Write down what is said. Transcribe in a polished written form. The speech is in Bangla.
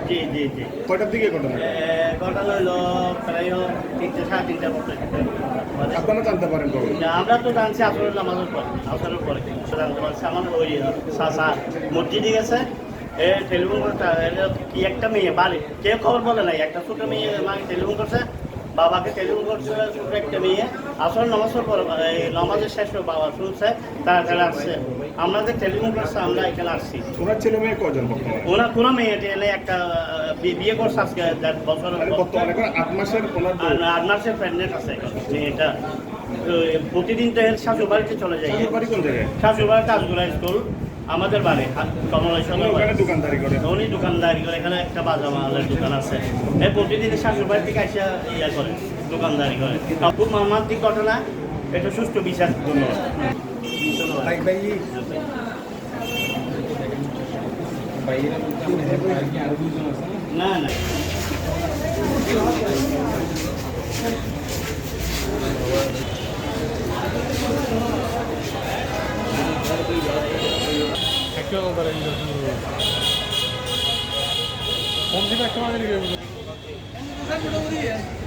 জি জি জি। কয়টার দিকে ঘটনা? ঘটনা হলো প্রায় 3টে, 3:30টার মতো। আপনারা জানতে পারেন কবে? আমরা তো জানছি আসরের নামাজের পর, আসরের পরে জানতে পারছি। আমার ওই চাচা মসজিদে গেছে, টেলিফোন করে কি একটা মেয়ে বাড়ি, কেউ খবর বলে নাই, একটা ছোট মেয়ে মাকে টেলিফোন করছে, বাবাকে টেলিফোন করছে, ছোট একটা মেয়ে আসর নামাজের পর নামাজের শেষ হয়ে বাবা শুনছে, তাড়াতাড়ি আসছে। আমরা যে টেলিফোন করছে আমরা এখানে আসছি। ওনার ছেলে মেয়ে কজন বর্তমানে? ওনার কোনো মেয়ে টেলে একটা বিয়ে করছে আজকে 1.5 বছরের মানে পর। বর্তমানে এখন 8 মাসের ওনার বউ। আর 8 মাসের প্রেগনেন্ট আছে এখন মেয়েটা। প্রতিদিন তো এর শাশুড় বাড়িতে চলে যায়। শ্বশুর বাড়ি কোন জায়গায়? শাশুড় বাড়ি কাজগুলা স্কুল, আমাদের বাড়ি কমলেশ্বর। ওখানে দোকানদারি করে। উনি দোকানদারি করে, এখানে একটা বাজার মালের দোকান আছে। এই প্রতিদিন শাশুড় বাড়ি থেকে আসা ইয়া করে, দোকানদারি করে। খুব মর্মান্তিক ঘটনা, এটা সুষ্ঠু বিচার। ধন্যবাদ। না না একটা কম দিন একটা